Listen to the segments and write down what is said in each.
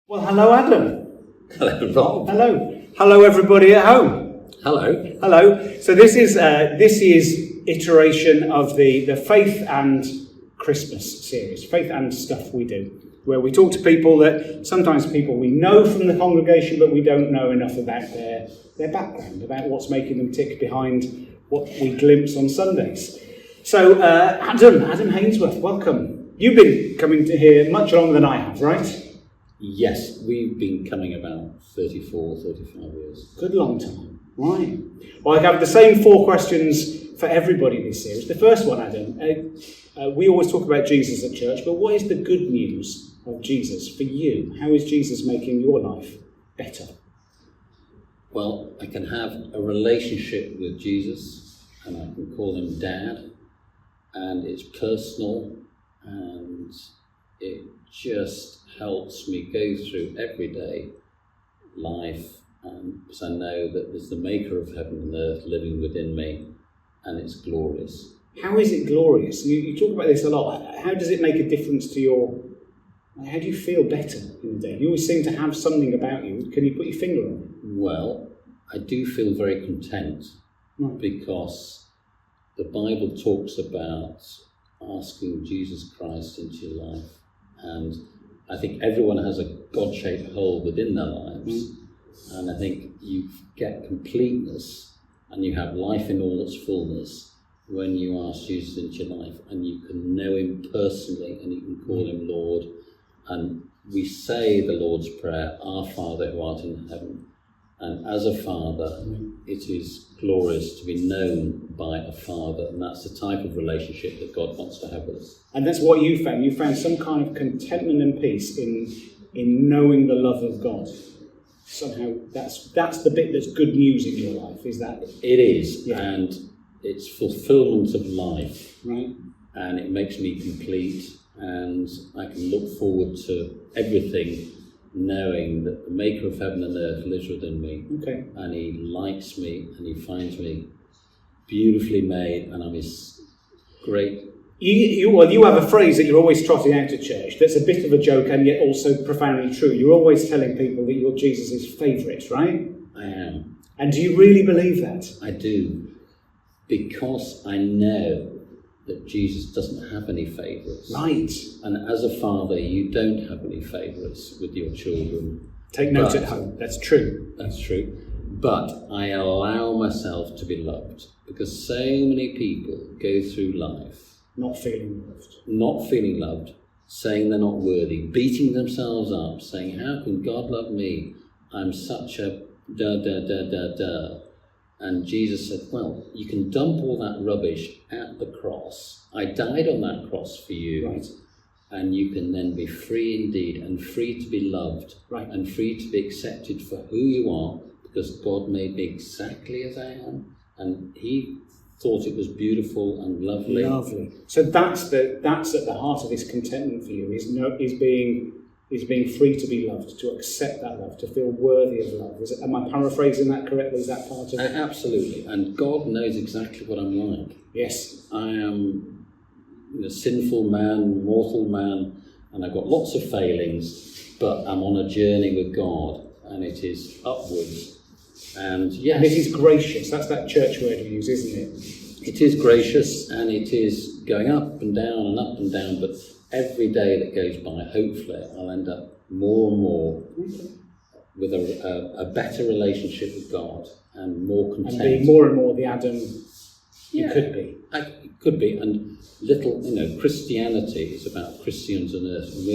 Well, hello, Adam. Hello, Rob. Hello. Hello, everybody at home. Hello. Hello. So this is iteration of the Faith and Christmas series, Faith and Stuff We Do, where we talk to people that sometimes people we know from the congregation, but we don't know enough about their background, about what's making them tick behind what we glimpse on Sundays. So, Adam Hainsworth, welcome. You've been coming to here much longer than I have, right? Yes, we've been coming about 34, 35 years. Good long time. Right. Well, I have the same 4 questions for everybody in this series. The first one, Adam, we always talk about Jesus at church, but what is the good news of Jesus for you? How is Jesus making your life better? Well, I can have a relationship with Jesus, and I can call him Dad, and it's personal, and it just helps me go through everyday life, because I know that there's the maker of heaven and earth living within me, and it's glorious. How is it glorious? You talk about this a lot. How does it make a difference to how do you feel better in the day? You always seem to have something about you. Can you put your finger on it? Well, I do feel very content, because the Bible talks about asking Jesus Christ into your life, and I think everyone has a God-shaped hole within their lives, and I think you get completeness and you have life in all its fullness when you ask Jesus into your life, and you can know him personally, and you can call him Lord. And we say the Lord's Prayer, Our Father who art in heaven. And as a father, it is glorious to be known by a father, and that's the type of relationship that God wants to have with us. And that's what you found. You found some kind of contentment and peace in knowing the love of God. Somehow, that's the bit that's good news in your life, is that? It is, yeah. And it's fulfillment of life, right? And it makes me complete, and I can look forward to everything, knowing that the maker of heaven and earth lives within me, and he likes me, and he finds me beautifully made, and I'm his great. You have a phrase that you're always trotting out at church that's a bit of a joke and yet also profoundly true. You're always telling people that you're Jesus' favourite, right? I am. And do you really believe that? I do, because I know that Jesus doesn't have any favourites. Right. And as a father, you don't have any favourites with your children. Take note at home. That's true. That's true. But I allow myself to be loved, because so many people go through life not feeling loved, saying they're not worthy, beating themselves up, saying, how can God love me? I'm such a da. And Jesus said, well, you can dump all that rubbish at the cross. I died on that cross for you. Right. And you can then be free indeed, and free to be loved, right, and free to be accepted for who you are, because God made me exactly as I am, and he thought it was beautiful and lovely. Lovely. So that's at the heart of this contentment for you, is being free to be loved, to accept that love, to feel worthy of love. Am I paraphrasing that correctly? Is that part of it? Absolutely. And God knows exactly what I'm like. Yes. I am a sinful man, mortal man, and I've got lots of failings, but I'm on a journey with God, and it is upwards. And yes. And it is gracious. That's that church word you use, isn't it? It is gracious, and it is going up and down, but every day that goes by, hopefully, I'll end up more and more with a better relationship with God, and more content. And being more and more the Adam you could be. Could be, and little, Christianity is about Christians on earth, and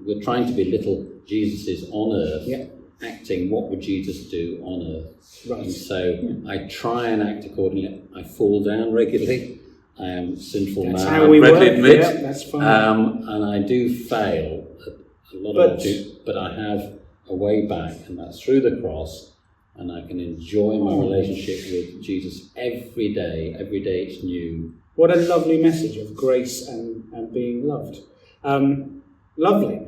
we're trying to be little Jesuses on earth, acting what would Jesus do on earth. Right. And so I try and act accordingly. I fall down regularly. I am a sinful man. That's how we work. Admit. Yeah, that's fine. And I do fail a lot of it, but I have a way back, and that's through the cross, and I can enjoy my relationship with Jesus every day. Every day it's new. What a lovely message of grace and being loved. Lovely.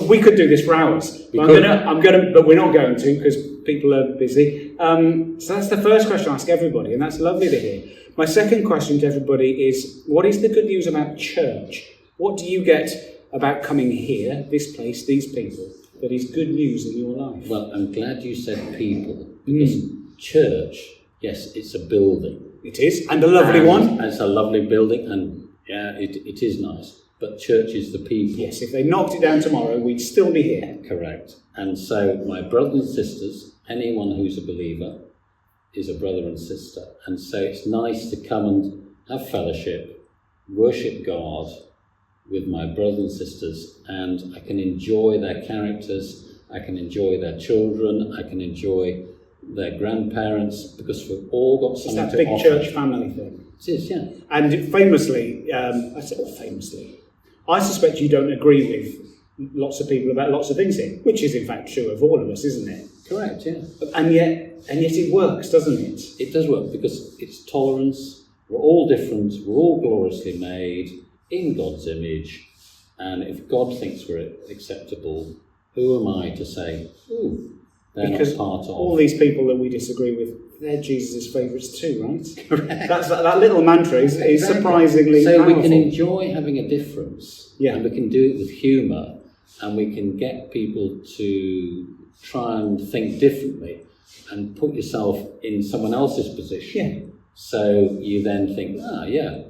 We could do this for hours. But we're not going to, because people are busy. So that's the first question I ask everybody, and that's lovely to hear. My second question to everybody is, what is the good news about church? What do you get about coming here, this place, these people, that is good news in your life. Well, I'm glad you said people, because church, yes, it's a building. It is, and a lovely one. It's a lovely building, and yeah, it is nice. But church is the people. Yes, if they knocked it down tomorrow, we'd still be here. Correct. And so my brothers and sisters, anyone who's a believer is a brother and sister. And so it's nice to come and have fellowship, worship God with my brothers and sisters, and I can enjoy their characters, I can enjoy their children, I can enjoy their grandparents, because we've all got something to offer. It's that big church family thing. It is, yeah. And famously, I suspect you don't agree with lots of people about lots of things here, which is in fact true of all of us, isn't it? Correct, yeah. And yet it works, doesn't it? It does work, because it's tolerance. We're all different. We're all gloriously made in God's image. And if God thinks we're acceptable, who am I to say, ooh, they're because not part of? All these people that we disagree with, they're Jesus' favourites too, right? Correct. That little mantra is surprisingly so powerful. we can enjoy having a difference, and we can do it with humour, and we can get people to try and think differently and put yourself in someone else's position. Yeah. So you then think,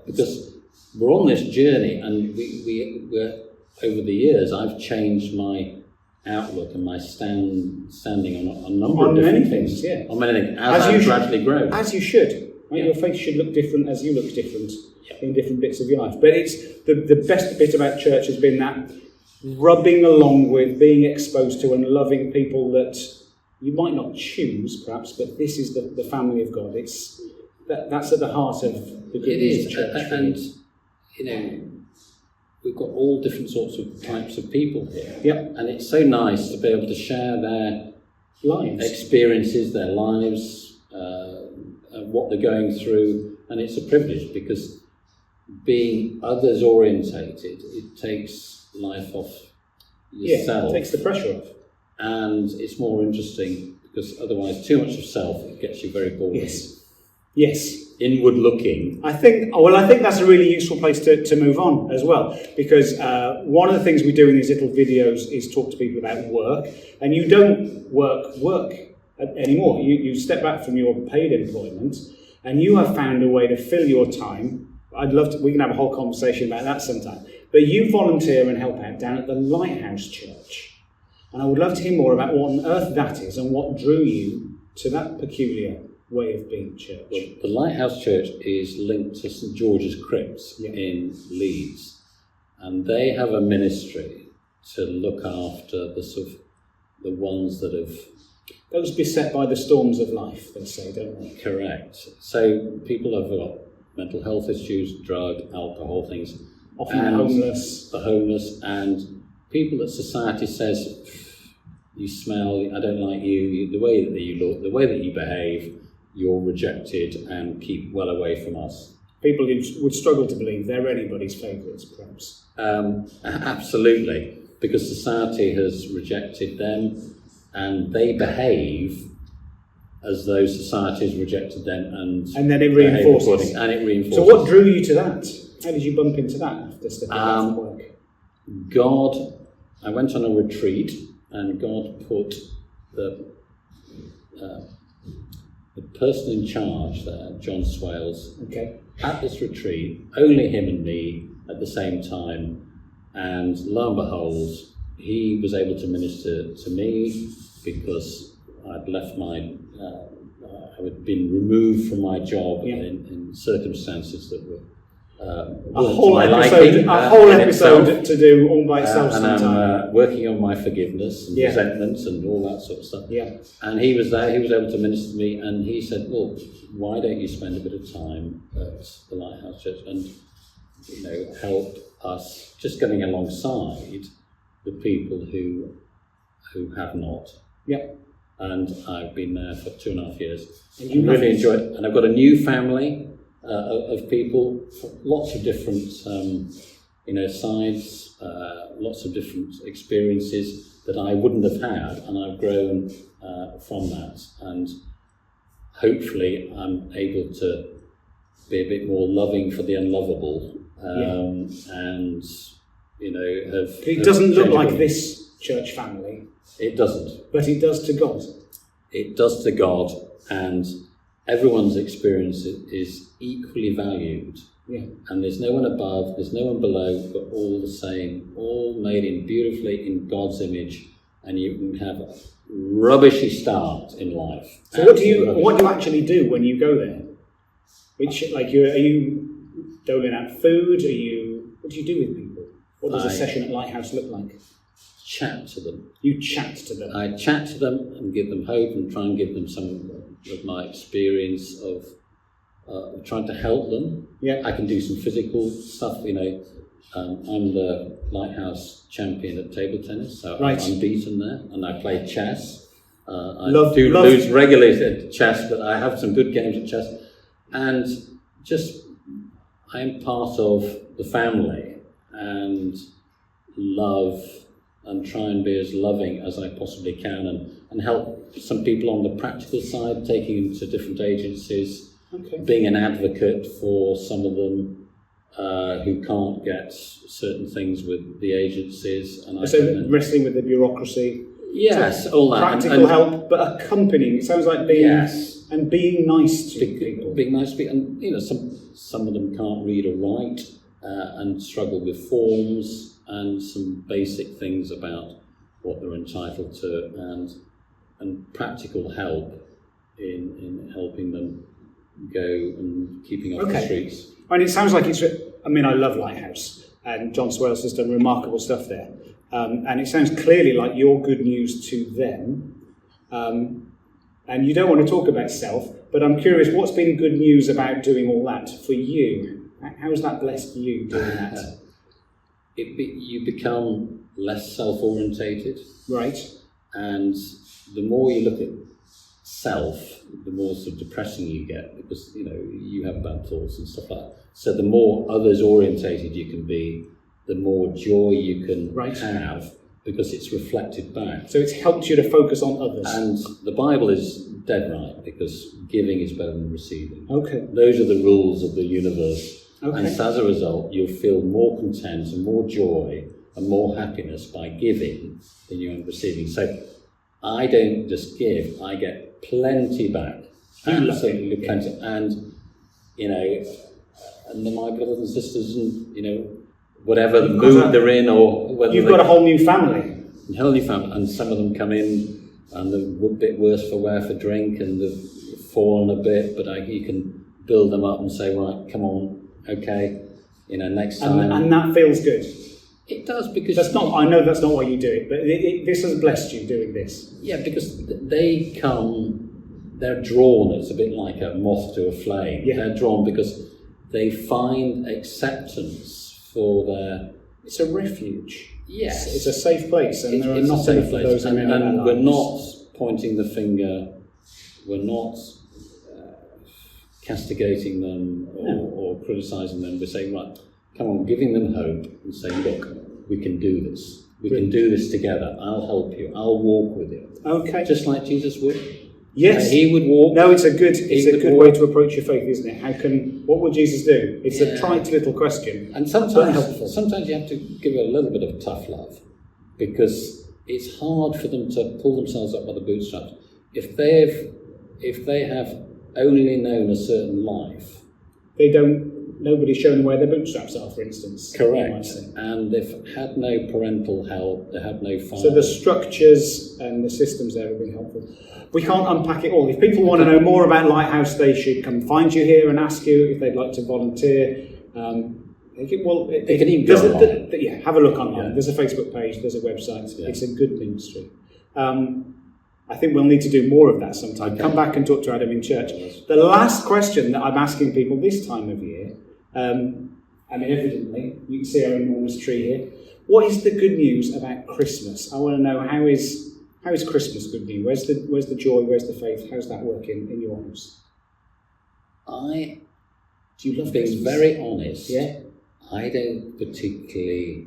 because we're on this journey, and we're over the years, I've changed my outlook and my standing on a number of different things. Yeah. On many things, as I gradually grow. As you should. Right? Your faith should look different as you look different in different bits of your life. But it's the best bit about church has been that rubbing along with, being exposed to and loving people that you might not choose, perhaps, but this is the family of God. That's at the heart of the good news of church. And you know, we've got all different sorts of types of people here. Yep. And it's so nice to be able to share their lives, experiences, their lives, what they're going through. And it's a privilege, because being others orientated, it takes life off yourself. Yeah, it takes the pressure off. And it's more interesting, because otherwise too much of self, it gets you very bored. Yes. Inward looking. I think that's a really useful place to move on as well, because one of the things we do in these little videos is talk to people about work, and you don't work anymore. You step back from your paid employment, and you have found a way to fill your time. I'd love to. We can have a whole conversation about that sometime. But you volunteer and help out down at the Lighthouse Church, and I would love to hear more about what on earth that is and what drew you to that peculiar way of being church. Well, the Lighthouse Church is linked to St George's Crypt in Leeds, and they have a ministry to look after the ones that have... Those beset by the storms of life, they say, don't they? Correct. So people have got mental health issues, drug, alcohol things. Often the homeless, and people that society says, you smell, I don't like you, the way that you look, the way that you behave, you're rejected and keep well away from us. People who would struggle to believe they're anybody's favourites, perhaps. Absolutely, because society has rejected them, and they behave as though society has rejected them, and then it reinforces. So what drew you to that? How did you bump into that after stepping out from work? I went on a retreat, and God put the person in charge there, John Swales, at this retreat, only him and me at the same time, and lo and behold, he was able to minister to me, because I'd left I had been removed from my job in circumstances that were a whole episode to do all by itself and I'm working on my forgiveness and resentments and all that sort of stuff. And he was there, he was able to minister to me, and he said, well, why don't you spend a bit of time at the Lighthouse Church and help us just getting alongside the people who have not. And I've been there for 2.5 years. And you really enjoy it. And I've got a new family of people, lots of different, sides, lots of different experiences that I wouldn't have had, and I've grown from that. And hopefully, I'm able to be a bit more loving for the unlovable, and have. It doesn't look like this church family. It doesn't. But it does to God. It does to God, and everyone's experience is equally valued. Yeah. And there's no one above, there's no one below, but all the same, all made beautifully in God's image, and you can have a rubbishy start in life. So what do you actually do when you go there? Are you doling out food? What do you do with people? What does a session at Lighthouse look like? Chat to them. You chat to them. I chat to them and give them hope and try and give them some of my experience of trying to help them. Yeah. I can do some physical stuff, I'm the Lighthouse champion at table tennis, so right. I'm beaten there, and I play chess. I lose regularly at chess, but I have some good games at chess. And I'm part of the family and love and try and be as loving as I possibly can and help some people on the practical side, taking them to different agencies, being an advocate for some of them who can't get certain things with the agencies. And so wrestling with the bureaucracy. Yes, so all that. Practical help, but accompanying. It sounds like being... Yes. And being nice to people. Being nice to people. And, some of them can't read or write and struggle with forms and some basic things about what they're entitled to and practical help in helping them go and keeping off the streets. And it sounds like I love Lighthouse, and John Swales has done remarkable stuff there. And it sounds clearly like you're good news to them. And you don't want to talk about self, but I'm curious, what's been good news about doing all that for you? How has that blessed you doing that? You become less self-orientated. Right. And the more you look at self, the more sort of depressing you get, because, you have bad thoughts and stuff like that. So the more others-orientated you can be, the more joy you can have, because it's reflected back. So it's helped you to focus on others. And the Bible is dead right, because giving is better than receiving. Okay. Those are the rules of the universe. Okay. And so as a result, you'll feel more content and more joy and more happiness by giving than you are receiving. So I don't just give, I get plenty back. Absolutely plenty. And, and my brothers and sisters and, whatever the mood they're in, or whether you've got a whole new family. A whole new family, and some of them come in and they're a bit worse for wear for drink, and they've fallen a bit, but you can build them up and say, right, come on, okay, next time. And that feels good. It does, because I know that's not why you do it, but this has blessed you doing this. Yeah, because they're drawn. It's a bit like a moth to a flame. Yeah. They're drawn because they find acceptance. It's a refuge. Yes, it's a safe place, and there are not enough of those in our lives. And we're not pointing the finger. We're not castigating them or criticising them. We're saying, right, come on, giving them hope and saying, look, we can do this. We can do this together. I'll help you. I'll walk with you. Okay. Just like Jesus would. Yes, he would walk. No, it's a good way to approach your faith, isn't it? What would Jesus do? It's a trite little question, and sometimes you have to give it a little bit of tough love, because it's hard for them to pull themselves up by the bootstraps. If they have only known a certain life, nobody's shown where their bootstraps are, for instance. Correct. And they've had no parental help, they have no father. So the structures and the systems there have been helpful. We can't unpack it all. If people want to know more about Lighthouse, they should come find you here and ask you if they'd like to volunteer. They can even go online. Have a look online. Yeah. There's a Facebook page, there's a website. Yeah. It's a good ministry. I think we'll need to do more of that sometime. Okay. Come back and talk to Adam in church. Yes. The last question that I'm asking people this time of year, evidently, you can see our enormous tree here. What is the good news about Christmas? I want to know, how is Christmas good news? Where's the joy? Where's the faith? How's that working in your house? Do you love being Christmas? Very honest? Yeah. I don't particularly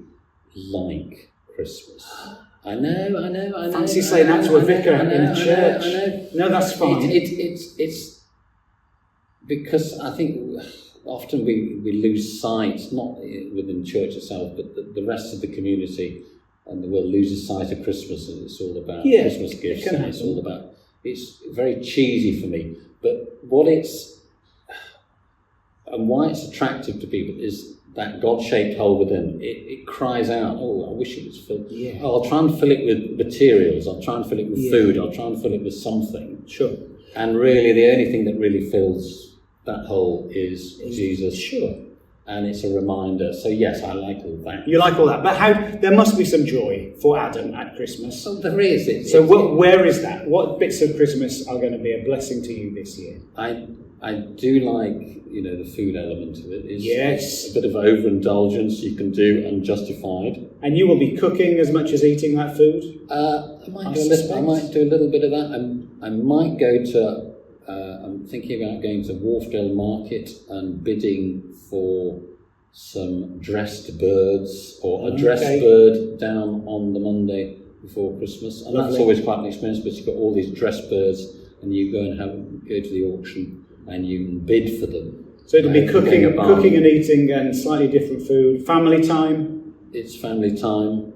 like Christmas. I know. Fancy saying that to a vicar in a church. I know. No, that's fine. It's because I think often we lose sight, not within church itself, but the rest of the community, and the world loses sight of Christmas, and it's all about Yeah, Christmas gifts, it can and it's happen. all about. It's very cheesy for me, but what it's and why it's attractive to people is that God-shaped hole within. It cries out, "Oh, I wish it was filled." Yeah. Oh, I'll try and fill it with materials. I'll try and fill it with Yeah. food. I'll try and fill it with something. Sure. And really, the only thing that really fills that hole is Jesus. Sure. And it's a reminder. So yes, I like all that. You like all that, but there must be some joy for Adam at Christmas. So there is. Where is that? What bits of Christmas are going to be a blessing to you this year? I do like, the food element of it. Yes. It's a bit of overindulgence you can do unjustified. And you will be cooking as much as eating that food? I might do a little bit of that. I might go to, I'm thinking about going to Wharfdale Market and bidding for some dressed birds or a dressed bird down on the Monday before Christmas. And Lovely. that's always quite an experience, but you've got all these dressed birds and you go and go to the auction and you can bid for them. So it'll be cooking and eating and slightly different food. Family time? It's family time.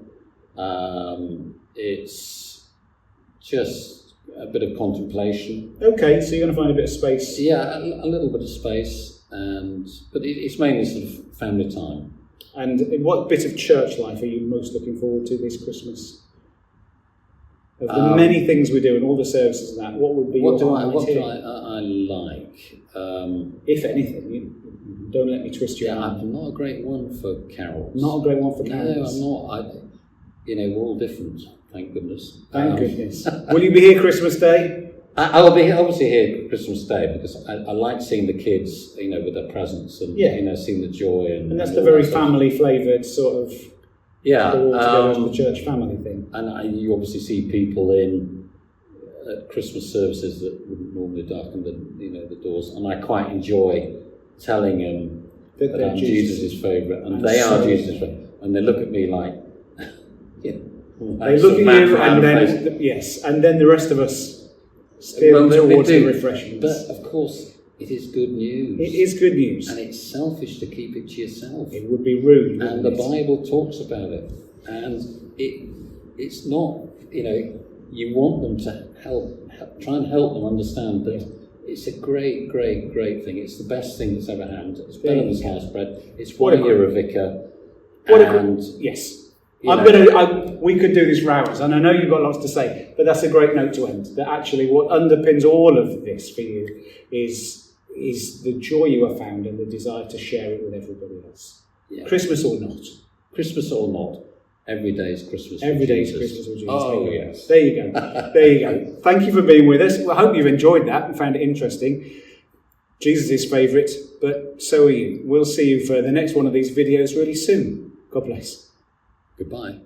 It's just a bit of contemplation. Okay, so you're going to find a bit of space. Yeah, a little bit of space, but it's mainly sort of family time. And what bit of church life are you most looking forward to this Christmas? Of the many things we do and all the services and that, what would be what your do highlight here? I like? If anything, don't let me twist your arm. I'm not a great one for carols. Not a great one for carols. No, I'm not. We're all different, thank goodness. Thank goodness. Will you be here Christmas Day? I will be obviously here Christmas Day because I like seeing the kids, with their presents and seeing the joy and that's the very family flavoured sort of all together as the church family thing. And you obviously see people in Christmas services that wouldn't normally darken the doors, and I quite enjoy telling them that I'm Jesus' favourite, and they are Jesus' favourite, and they look at me like. They look at you, and then the rest of us steer them towards the refreshments. But of course, it is good news. It is good news, and it's selfish to keep it to yourself. It would be rude. And the Bible talks about it, and it's not. You want them to try and help them understand that it's a great, great, great thing. It's the best thing that's ever happened. It's better than sliced bread. It's why you're a vicar. Yes. We could do this for hours, and I know you've got lots to say, but that's a great note to end. That actually what underpins all of this for you is the joy you have found and the desire to share it with everybody else. Yeah. Christmas or not. Christmas or not. Every day is Christmas. Every day is Christmas with Jesus. Oh, yes. There you go. There you go. Thank you for being with us. I hope you've enjoyed that and found it interesting. Jesus is favourite, but so are you. We'll see you for the next one of these videos really soon. God bless. Goodbye.